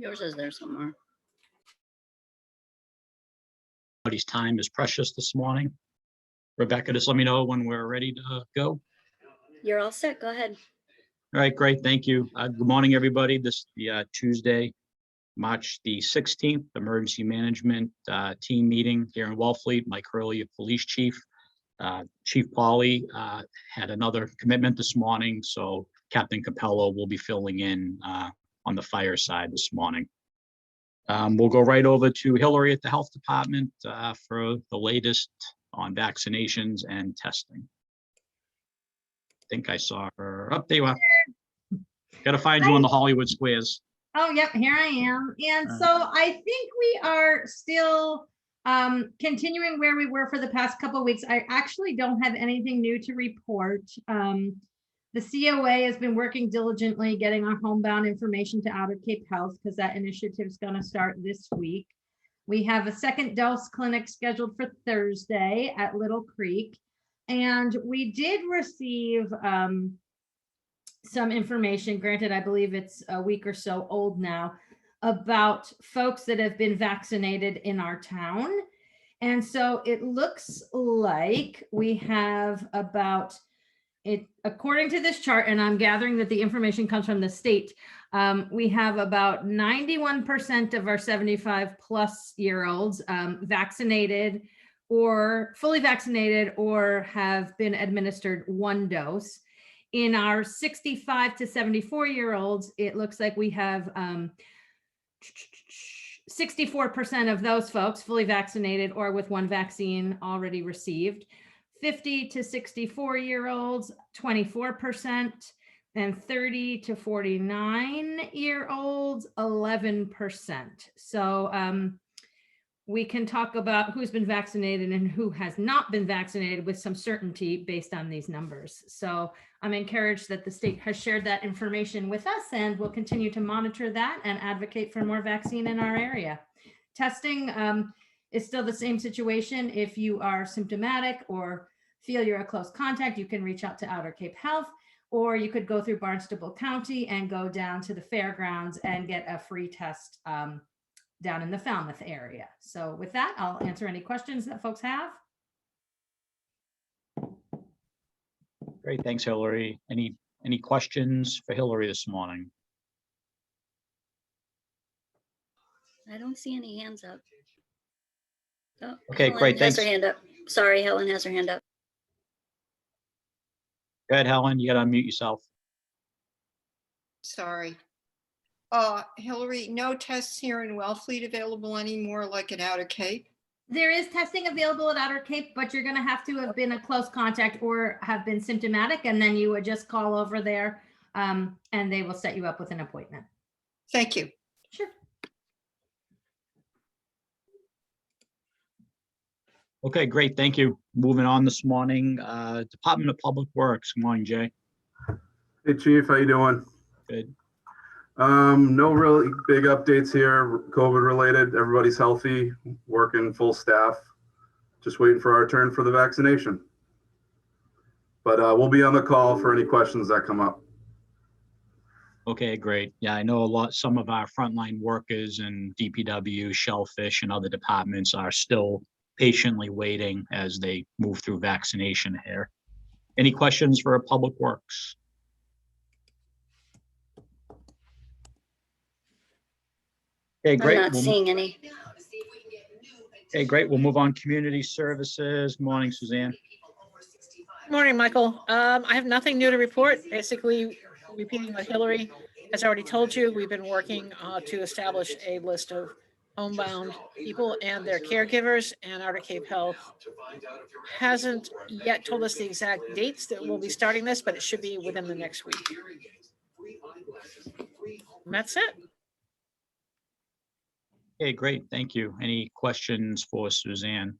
Yours is there somewhere. Everybody's time is precious this morning. Rebecca, just let me know when we're ready to go. You're all set. Go ahead. All right, great. Thank you. Good morning, everybody. This is the Tuesday, March the 16th, Emergency Management Team Meeting here in Wellfleet. Mike Hurley, Police Chief. Chief Pauly had another commitment this morning, so Captain Capello will be filling in on the fire side this morning. We'll go right over to Hillary at the Health Department for the latest on vaccinations and testing. I think I saw her. Up there you are. Got to find you on the Hollywood Squares. Oh, yep, here I am. And so I think we are still continuing where we were for the past couple of weeks. I actually don't have anything new to report. The COA has been working diligently getting our homebound information to Outer Cape Health because that initiative is going to start this week. We have a second dose clinic scheduled for Thursday at Little Creek. And we did receive some information, granted, I believe it's a week or so old now, about folks that have been vaccinated in our town. And so it looks like we have about it, according to this chart, and I'm gathering that the information comes from the state, we have about 91% of our 75 plus year olds vaccinated or fully vaccinated or have been administered one dose. In our 65 to 74 year olds, it looks like we have 64% of those folks fully vaccinated or with one vaccine already received. 50 to 64 year olds, 24%, and 30 to 49 year olds, 11%. So we can talk about who's been vaccinated and who has not been vaccinated with some certainty based on these numbers. So I'm encouraged that the state has shared that information with us, and we'll continue to monitor that and advocate for more vaccine in our area. Testing is still the same situation. If you are symptomatic or feel you're a close contact, you can reach out to Outer Cape Health, or you could go through Barnstable County and go down to the fairgrounds and get a free test down in the Falmouth area. So with that, I'll answer any questions that folks have. Great, thanks, Hillary. Any questions for Hillary this morning? I don't see any hands up. Oh, Okay, Helen great, has thanks. her hand up. Sorry, Helen has her hand up. Go ahead, Helen, you got to unmute yourself. Sorry. Hillary, no tests here in Wellfleet available anymore like at Outer Cape? There is testing available at Outer Cape, but you're going to have been a close contact or have been symptomatic, and then you would just call over there and they will set you up with an appointment. Thank you. Sure. Okay, great, thank you. Moving on this morning, Department of Public Works. Good morning, Jay. Hey, Chief, how you doing? Good. No really big updates here, COVID related. Everybody's healthy, working full staff. Just waiting for our turn for the vaccination. But we'll be on the call for any questions that come up. Okay, great. Yeah, I know some of our frontline workers in DPW, Shellfish, and other departments are still patiently waiting as they move through vaccination here. Any questions for Public Works? Okay, great. I'm not seeing any. Okay, great. We'll move on. Community Services. Good morning, Suzanne. Good morning, Michael. I have nothing new to report. Basically, repeating what Hillary has already told you, we've been working to establish a list of homebound people and their caregivers, and Outer Cape Health hasn't yet told us the exact dates that we'll be starting this, but it should be within the next week. And that's it. Okay, great. Thank you. Any questions for Suzanne?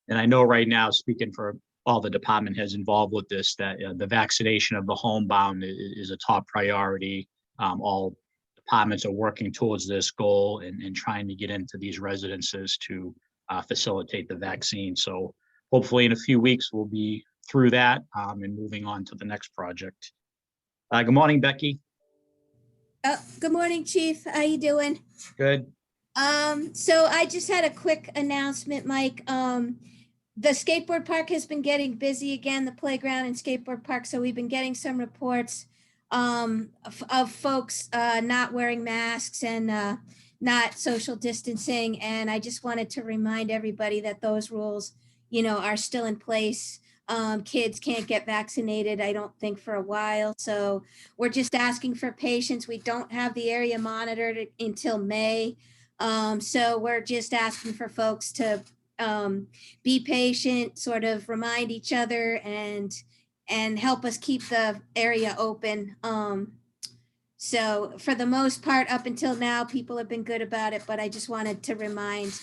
And I know right now, speaking for all the department heads involved with this, that the vaccination of the homebound is a top priority. All departments are working towards this goal and trying to get into these residences to facilitate the vaccine. So hopefully in a few weeks, we'll be through that and moving on to the next project. Good morning, Becky. Good morning, Chief. How you doing? Good. So I just had a quick announcement, Mike. The skateboard park has been getting busy again, the playground and skateboard park. So we've been getting some reports of folks not wearing masks and not social distancing. And I just wanted to remind everybody that those rules, are still in place. Kids can't get vaccinated, I don't think, for a while. So we're just asking for patience. We don't have the area monitored until May. So we're just asking for folks to be patient, sort of remind each other and help us keep the area open. So for the most part, up until now, people have been good about it, but I just wanted to remind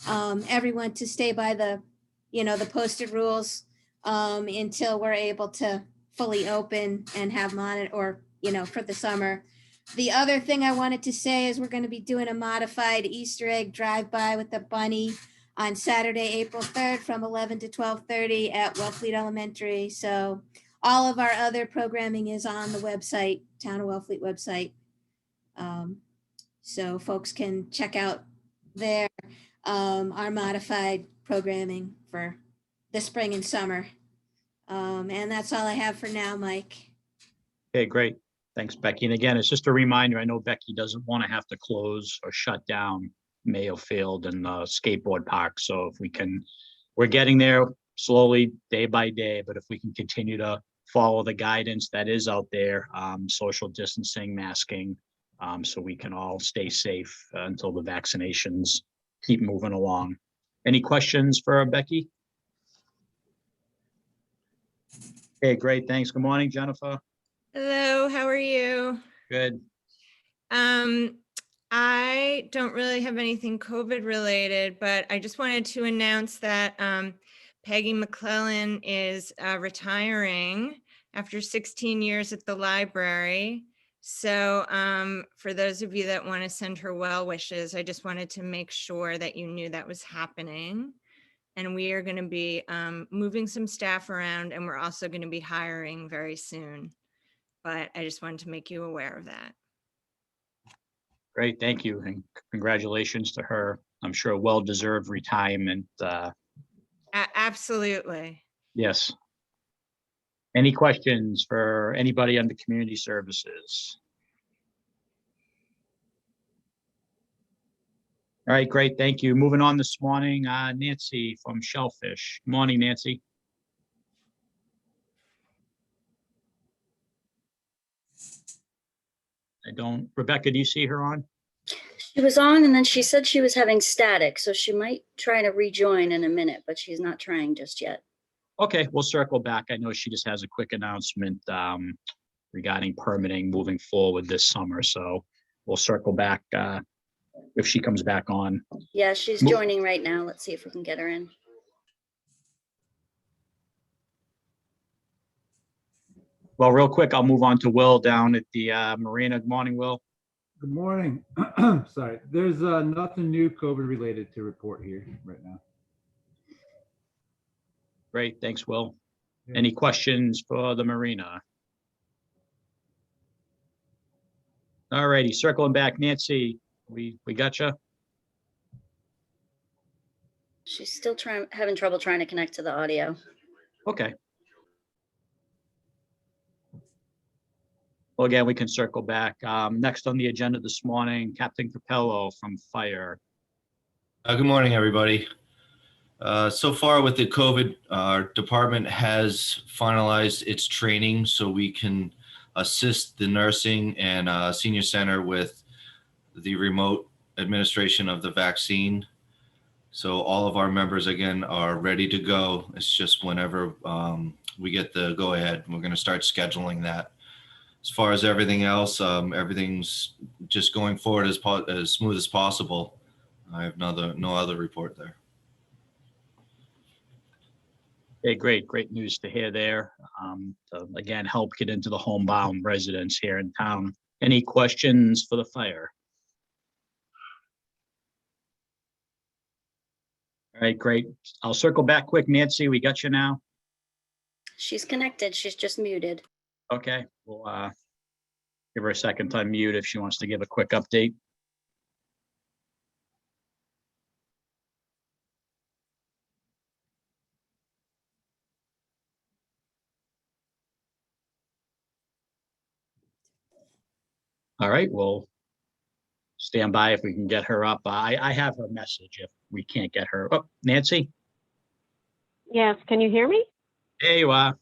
everyone to stay by the posted rules until we're able to fully open and have monitor, or, for the summer. The other thing I wanted to say is we're going to be doing a modified Easter egg drive-by with the bunny on Saturday, April 3rd from 11 to 12:30 at Wellfleet Elementary. So all of our other programming is on the website, Town of Wellfleet website. So folks can check out there our modified programming for the spring and summer. And that's all I have for now, Mike. Okay, great. Thanks, Becky. And again, it's just a reminder, I know Becky doesn't want to have to close or shut down Mayo Field and the skateboard park. So if we can, we're getting there slowly, day by day, but if we can continue to follow the guidance that is out there, social distancing, masking, so we can all stay safe until the vaccinations keep moving along. Any questions for Becky? Okay, great. Thanks. Good morning, Jennifer. Hello, how are you? Good. I don't really have anything COVID related, but I just wanted to announce that Peggy McClellan is retiring after 16 years at the library. So for those of you that want to send her well wishes, I just wanted to make sure that you knew that was happening. And we are going to be moving some staff around, and we're also going to be hiring very soon. But I just wanted to make you aware of that. Great, thank you, and congratulations to her. I'm sure well-deserved retirement. Absolutely. Yes. Any questions for anybody under community services? All right, great, thank you. Moving on this morning, Nancy from Shellfish. Morning, Nancy. Rebecca, do you see her on? She was on and then she said she was having static, so she might try to rejoin in a minute, but she's not trying just yet. Okay, we'll circle back. I know she just has a quick announcement regarding permitting moving forward this summer, so we'll circle back if she comes back on. Yeah, she's joining right now. Let's see if we can get her in. Well, real quick, I'll move on to Will down at the marina. Good morning, Will. Good morning. Sorry, there's nothing new COVID related to report here right now. Great, thanks, Will. Yeah. Any questions for the marina? All righty, circling back, Nancy, we got you. She's still having trouble trying to connect to the audio. Okay. Well, again, we can circle back. Next on the agenda this morning, Captain Capello from Fire. Good morning, everybody. So far with the COVID, our department has finalized its training so we can assist the nursing and senior center with the remote administration of the vaccine. So all of our members, again, are ready to go. It's just whenever we get the go ahead, we're going to start scheduling that. As far as everything else, everything's just going forward as smooth as possible. I have no other report there. Okay, great news to hear there. To, again, help get into the homebound residents here in town. Any questions for the fire? All right, great. I'll circle back quick. Nancy, we got you now? She's connected. She's just muted. Okay, we'll give her a second to unmute if she wants to give a quick update. All right, we'll stand by if we can get her up. I have her message if we can't get her. Oh, Nancy, Yes, can you hear me? there you are.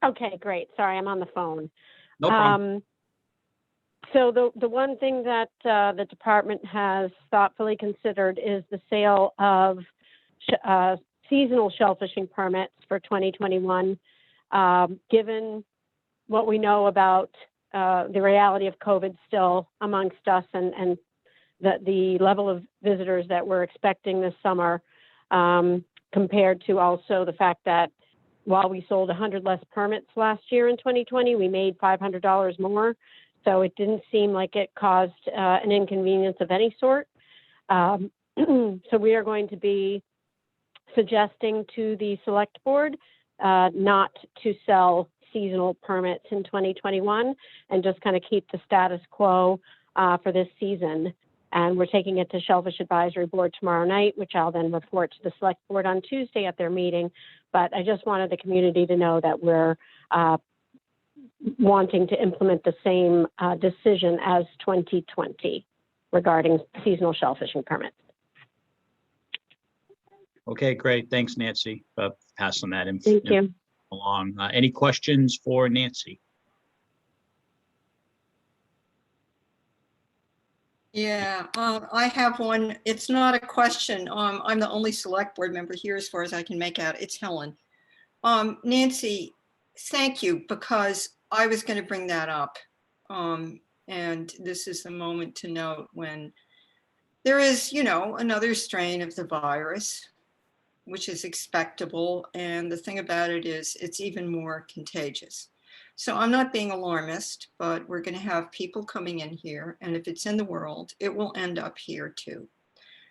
Okay, great. Sorry, I'm on the phone. No problem. So the one thing that the department has thoughtfully considered is the sale of seasonal shellfishing permits for 2021. Given what we know about the reality of COVID still amongst us and the level of visitors that we're expecting this summer, compared to also the fact that while we sold 100 less permits last year in 2020, we made $500 more. So it didn't seem like it caused an inconvenience of any sort. So we are going to be suggesting to the select board not to sell seasonal permits in 2021 and just kind of keep the status quo for this season. And we're taking it to Shellfish Advisory Board tomorrow night, which I'll then report to the select board on Tuesday at their meeting. But I just wanted the community to know that we're wanting to implement the same decision as 2020 regarding seasonal shellfishing permits. Okay, great. Thanks, Nancy, for passing that Thank you. along. Any questions for Nancy? Yeah, I have one. It's not a question. I'm the only select board member here as far as I can make out. It's Helen. Nancy, thank you, because I was going to bring that up. And this is the moment to note when there is, another strain of the virus, which is expectable. And the thing about it is it's even more contagious. So I'm not being alarmist, but we're going to have people coming in here. And if it's in the world, it will end up here too.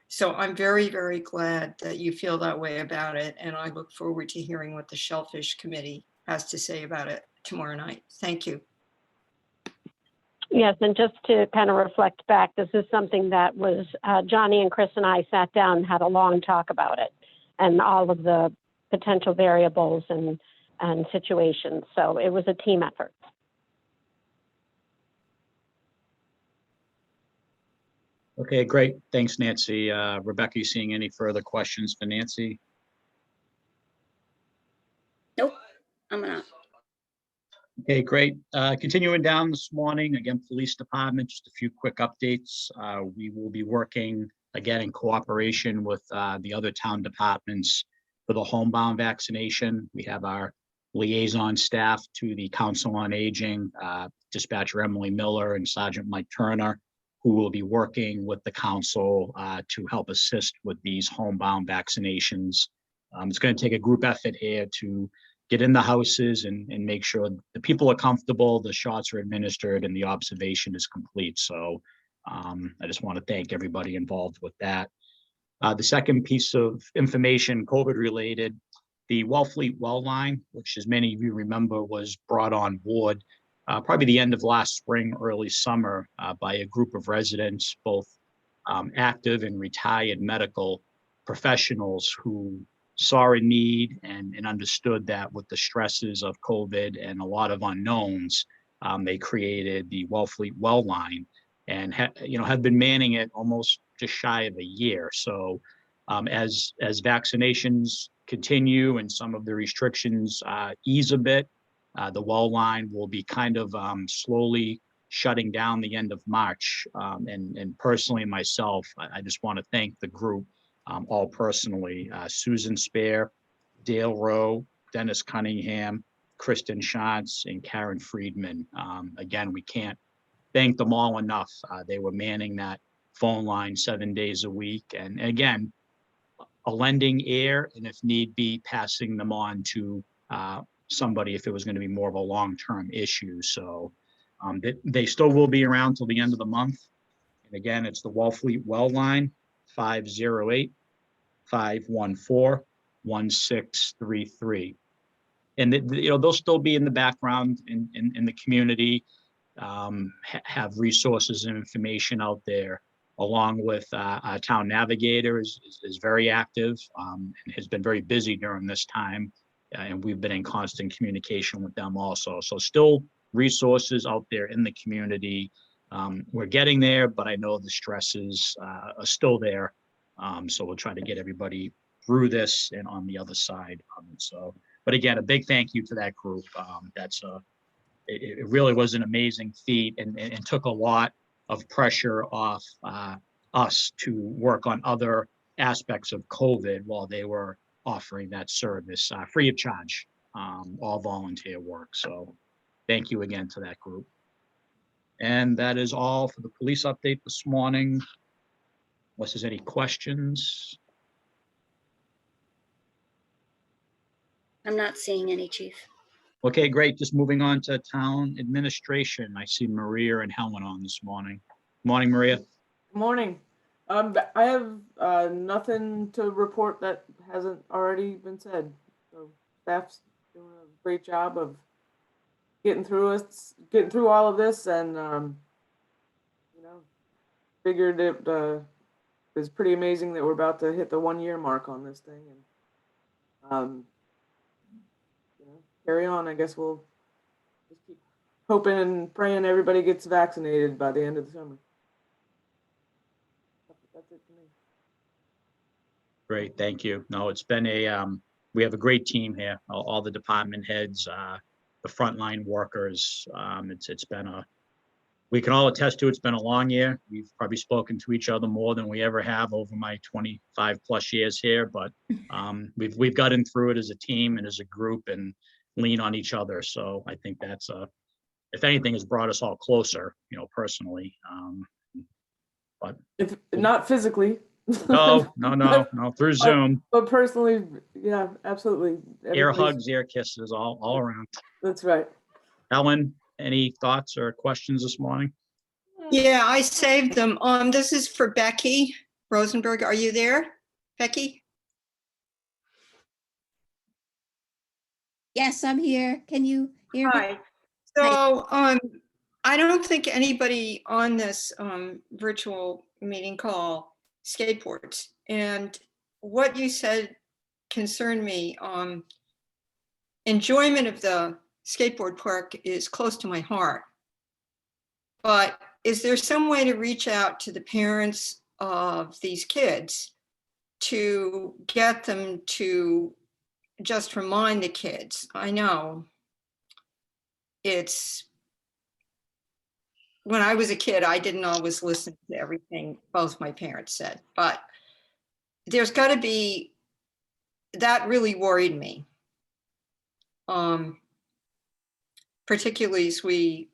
So I'm very, very glad that you feel that way about it. And I look forward to hearing what the Shellfish Committee has to say about it tomorrow night. Thank you. Yes, and just to kind of reflect back, this is something that was, Johnny and Chris and I sat down and had a long talk about it and all of the potential variables and situations. So it was a team effort. Okay, great. Thanks, Nancy. Rebecca, you seeing any further questions for Nancy? Nope, I'm not. Okay, great. Continuing down this morning, again, police department, just a few quick updates. We will be working again in cooperation with the other town departments for the homebound vaccination. We have our liaison staff to the Council on Aging, Dispatcher Emily Miller and Sergeant Mike Turner, who will be working with the council to help assist with these homebound vaccinations. It's going to take a group effort here to get in the houses and make sure the people are comfortable, the shots are administered, and the observation is complete. So I just want to thank everybody involved with that. The second piece of information, COVID related, the Wellfleet well line, which as many of you remember was brought on board probably the end of last spring, early summer by a group of residents, both active and retired medical professionals who saw a need and understood that with the stresses of COVID and a lot of unknowns, they created the Wellfleet well line and have been manning it almost just shy of a year. So as vaccinations continue and some of the restrictions ease a bit, the well line will be kind of slowly shutting down the end of March. And personally myself, I just want to thank the group all personally, Susan Spare, Dale Rowe, Dennis Cunningham, Kristen Schatz, and Karen Friedman. Again, we can't thank them all enough. They were manning that phone line 7 days a week. And again, a lending ear, and if need be, passing them on to somebody if it was going to be more of a long-term issue. So they still will be around till the end of the month. And again, it's the Wellfleet well line, 508-514-1633. And they'll still be in the background in the community. have resources and information out there, along with our town navigator is very active and has been very busy during this time. And we've been in constant communication with them also. So still resources out there in the community. We're getting there, but I know the stresses are still there. So we'll try to get everybody through this and on the other side. But again, a big thank you to that group. It really was an amazing feat and took a lot of pressure off us to work on other aspects of COVID while they were offering that service free of charge, all volunteer work. So thank you again to that group. And that is all for the police update this morning. Unless there's any questions. I'm not seeing any, Chief. Okay, great. Just moving on to town administration. I see Maria and Helen on this morning. Morning, Maria. Good morning. I have nothing to report that hasn't already been said. So staff's doing a great job of getting through all of this, and you know, figured it was pretty amazing that we're about to hit the 1-year mark on this thing, and you know, carry on. I guess we'll just keep hoping and praying everybody gets vaccinated by the end of the summer. That's it for me. Great, thank you. No, it's been we have a great team here, all the department heads, the frontline workers. It's been we can all attest to it's been a long year. We've probably spoken to each other more than we ever have over my 25 plus years here, but we've gotten through it as a team and as a group and lean on each other. So I think that's if anything, has brought us all closer, you know, personally. But if not physically. No, through Zoom. But personally, yeah, absolutely. Air hugs, air kisses, all around. That's right. Ellen, any thoughts or questions this morning? Yeah, I saved them. This is for Becky Rosenberg. Are you there, Becky? Yes, I'm here. Can you hear me? Hi. So I don't think anybody on this virtual meeting call skateboards. And what you said concerned me. Enjoyment of the skateboard park is close to my heart. But is there some way to reach out to the parents of these kids to get them to just remind the kids? I know it's, when I was a kid, I didn't always listen to everything both my parents said, but there's got to be, that really worried me. Particularly as we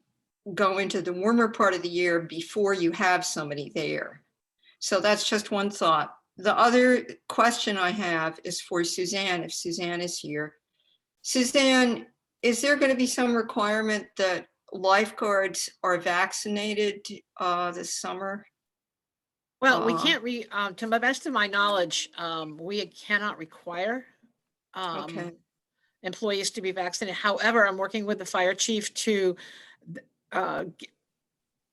go into the warmer part of the year before you have somebody there. So that's just one thought. The other question I have is for Suzanne, if Suzanne is here. Suzanne, is there going to be some requirement that lifeguards are vaccinated this summer? Well, we can't to the best of my knowledge, we cannot require employees to be vaccinated. However, I'm working with the fire chief to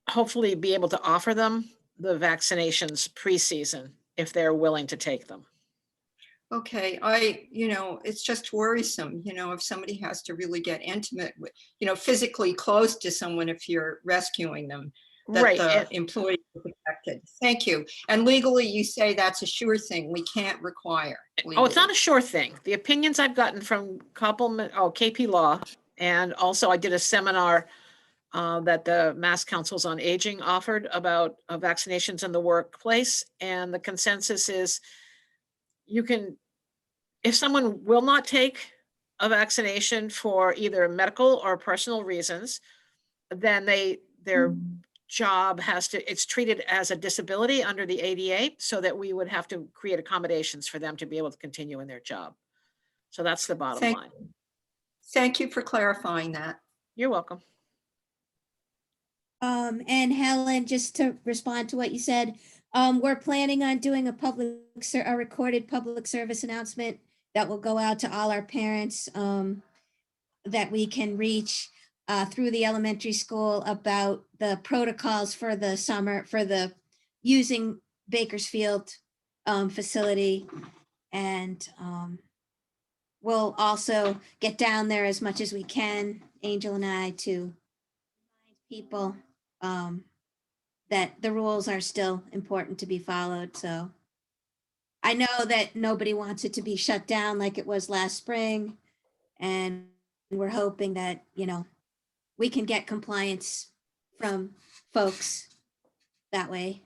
hopefully be able to offer them the vaccinations pre-season if they're willing to take them. Okay, it's just worrisome, if somebody has to really get intimate with, physically close to someone if you're rescuing them, that right. The employee is protected. Thank you. And legally, you say that's a sure thing. We can't require. Legally. Oh, it's not a sure thing. The opinions I've gotten from KP Law, and also I did a seminar that the Mass Councils on Aging offered about vaccinations in the workplace. And the consensus is if someone will not take a vaccination for either medical or personal reasons, then their job it's treated as a disability under the ADA, so that we would have to create accommodations for them to be able to continue in their job. So that's the bottom line. Thank you for clarifying that. You're welcome. And Helen, just to respond to what you said, we're planning on doing a recorded public service announcement that will go out to all our parents that we can reach. through the elementary school about the protocols for the summer, for the using Bakersfield facility. And we'll also get down there as much as we can, Angel and I, to remind people that the rules are still important to be followed. So I know that nobody wants it to be shut down like it was last spring. And we're hoping that, you know, we can get compliance from folks that way.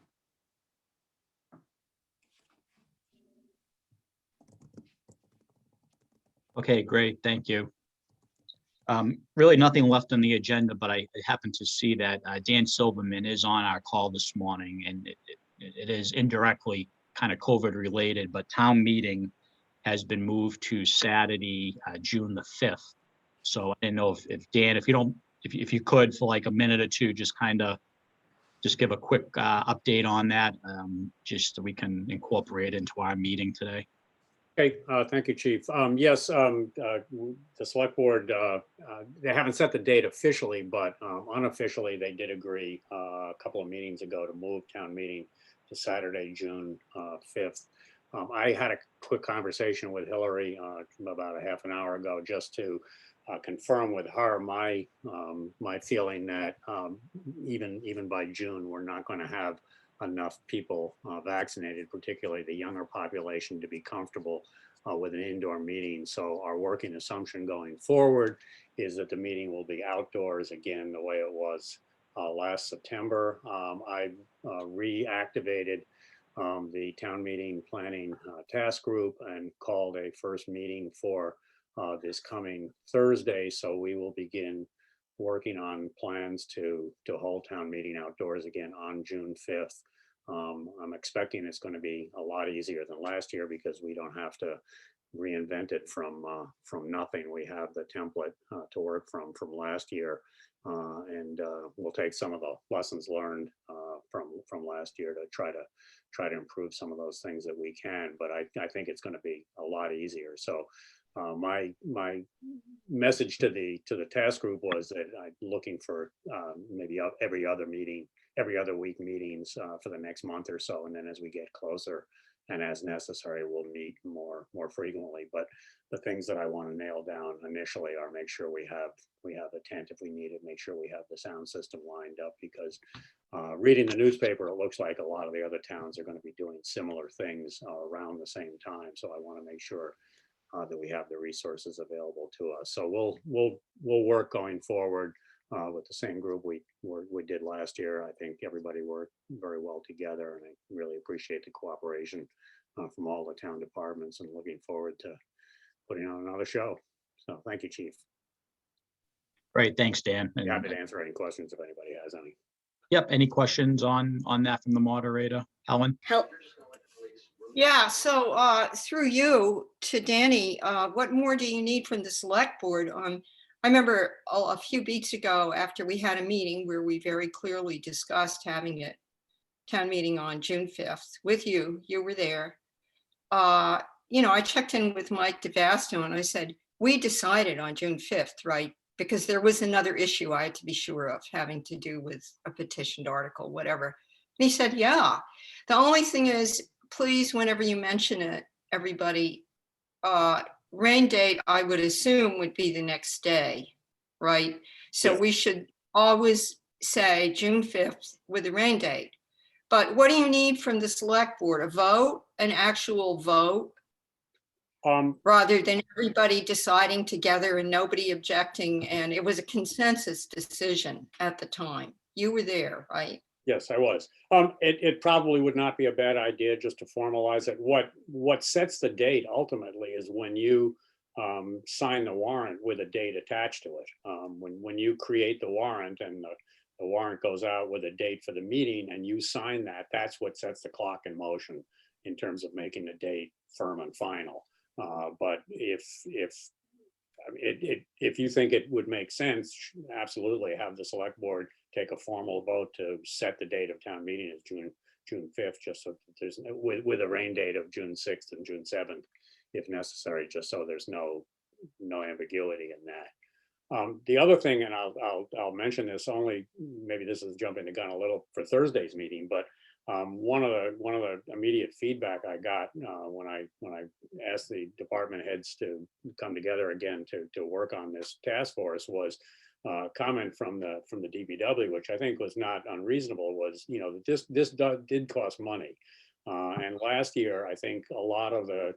Okay, great, thank you. Really nothing left on the agenda, but I happened to see that Dan Silverman is on our call this morning, and it is indirectly kind of COVID related, but town meeting has been moved to Saturday, June the 5th. So I didn't know if Dan, if you could for like a minute or two, just give a quick update on that, just so we can incorporate into our meeting today. Okay, thank you, Chief. Yes, the select board, they haven't set the date officially, but unofficially, they did agree a couple of meetings ago to move town meeting to Saturday, June 5th. I had a quick conversation with Hillary about a half an hour ago just to confirm with her my feeling that even by June, we're not going to have enough people vaccinated, particularly the younger population, to be comfortable with an indoor meeting. So our working assumption going forward is that the meeting will be outdoors again, the way it was last September. I've reactivated the town meeting planning task group and called a first meeting for this coming Thursday. So we will begin working on plans to hold town meeting outdoors again on June 5th. I'm expecting it's going to be a lot easier than last year because we don't have to reinvent it from nothing. We have the template to work from last year, and we'll take some of the lessons learned from last year to try to improve some of those things that we can. But I think it's going to be a lot easier. So my message to the task group was that I'm looking for maybe every other week meetings for the next month or so, and then as we get closer and as necessary, we'll meet more frequently. But the things that I want to nail down initially are make sure we have a tent if we need it, make sure we have the sound system lined up, because reading the newspaper, it looks like a lot of the other towns are going to be doing similar things around the same time. So I want to make sure that we have the resources available to us. So we'll work going forward with the same group we did last year. I think everybody worked very well together, and I really appreciate the cooperation from all the town departments, and looking forward to putting on another show. So thank you, Chief. Great, thanks, Dan. I'm happy to answer any questions if anybody has any. Yep, any questions on that from the moderator? Helen? Yeah, so through you to Danny, what more do you need from the select board? I remember a few weeks ago after we had a meeting where we very clearly discussed having a town meeting on June 5th with you. You were there. You know, I checked in with Mike DeVasto and I said, we decided on June 5th, right? Because there was another issue I had to be sure of having to do with a petitioned article, whatever. And he said, yeah. The only thing is, please, whenever you mention it, everybody, rain date, I would assume, would be the next day, right? So Yeah. we should always say June 5th with a rain date. But what do you need from the select board? A vote, an actual vote? Rather than everybody deciding together and nobody objecting, and it was a consensus decision at the time. You were there, right? Yes, I was. It probably would not be a bad idea just to formalize it. What sets the date ultimately is when you sign the warrant with a date attached to it. When you create the warrant and the warrant goes out with a date for the meeting and you sign that, that's what sets the clock in motion in terms of making the date firm and final. But if you think it would make sense, absolutely have the select board take a formal vote to set the date of town meeting as June 5th, just so that there's with a rain date of June 6th and June 7th, if necessary, just so there's no ambiguity in that. The other thing, and I'll mention this only, maybe this is jumping the gun a little for Thursday's meeting, but one of the immediate feedback I got when I asked the department heads to come together again to work on this task force was comment from the DPW, which I think was not unreasonable, was, you know, this did cost money. And last year, I think a lot of the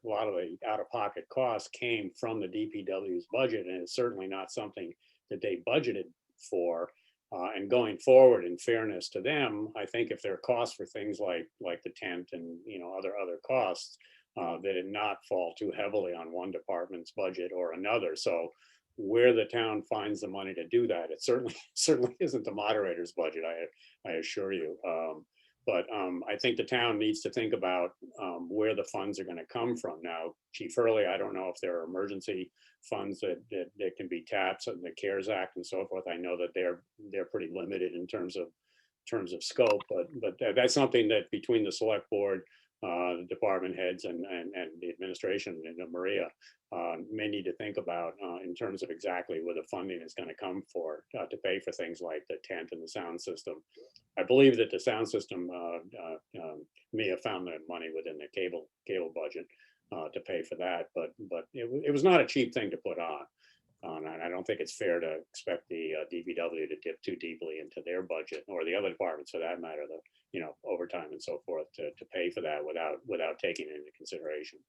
out-of-pocket costs came from the DPW's budget, and it's certainly not something that they budgeted for. And going forward, in fairness to them, I think if there are costs for things like the tent and, you know, other costs, that it not fall too heavily on one department's budget or another. So where the town finds the money to do that, it certainly isn't the moderator's budget, I assure you. But I think the town needs to think about where the funds are going to come from. Now, Chief Hurley, I don't know if there are emergency funds that can be tapped, so the CARES Act and so forth. I know that they're pretty limited in terms of scope, but that's something that between the select board, the department heads and the administration and Maria may need to think about in terms of exactly where the funding is going to come for to pay for things like the tent and the sound system. I believe that the sound system may have found the money within the cable budget to pay for that, but it was not a cheap thing to put on. And I don't think it's fair to expect the DPW to dip too deeply into their budget, or the other departments for that matter, the, you know, overtime and so forth, to pay for that without taking it into consideration.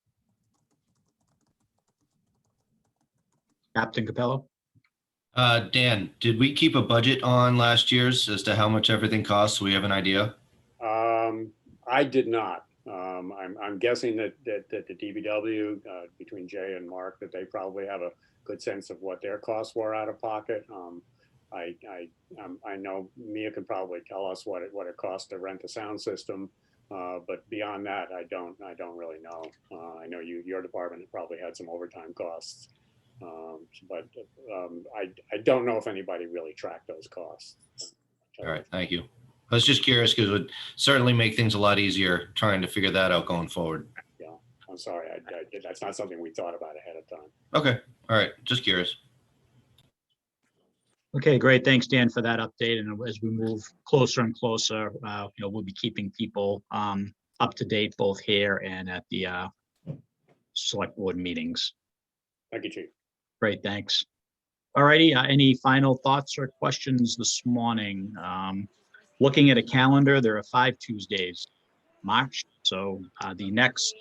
Captain Capello? Dan, did we keep a budget on last year's as to how much everything costs? So we have an idea? I did not. I'm guessing that the DPW, between Jay and Mark, that they probably have a good sense of what their costs were out of pocket. I know Mia can probably tell us what it costs to rent a sound system, but beyond that, I don't really know. I know your department probably had some overtime costs, but I don't know if anybody really tracked those costs. All right, thank you. I was just curious because it would certainly make things a lot easier trying to figure that out going forward. Yeah, I'm sorry. That's not something we thought about ahead of time. Okay, all right, just curious. Okay, great. Thanks, Dan, for that update. And as we move closer and closer, you know, we'll be keeping people up to date both here and at the select board meetings. Thank you, Chief. Great, thanks. All righty, any final thoughts or questions this morning? Looking at a calendar, there are 5 Tuesdays, March. So the next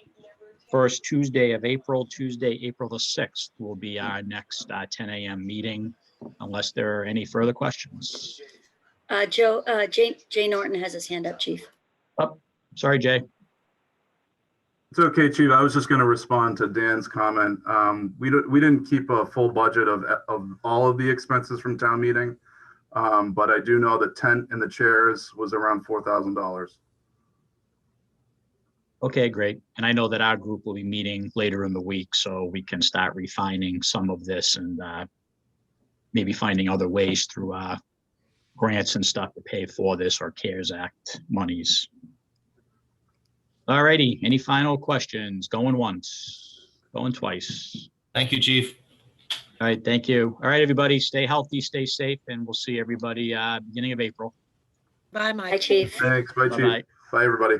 first Tuesday of April, Tuesday, April the 6th, will be our next 10 a.m. meeting, unless there are any further questions. Jay Norton has his hand up, Chief. Oh, sorry, Jay. It's okay, Chief. I was just going to respond to Dan's comment. We didn't keep a full budget of all of the expenses from town meeting, but I do know the tent and the chairs was around $4,000. Okay, great. And I know that our group will be meeting later in the week, so we can start refining some of this and maybe finding other ways through grants and stuff to pay for this, or CARES Act monies. All righty, any final questions? Going once, going twice. Thank you, Chief. All right, thank you. All right, everybody, stay healthy, stay safe, and we'll see everybody beginning of April. Bye, Mike. Hi, Chief. Thanks. Bye, Chief. Bye-bye. Bye, everybody.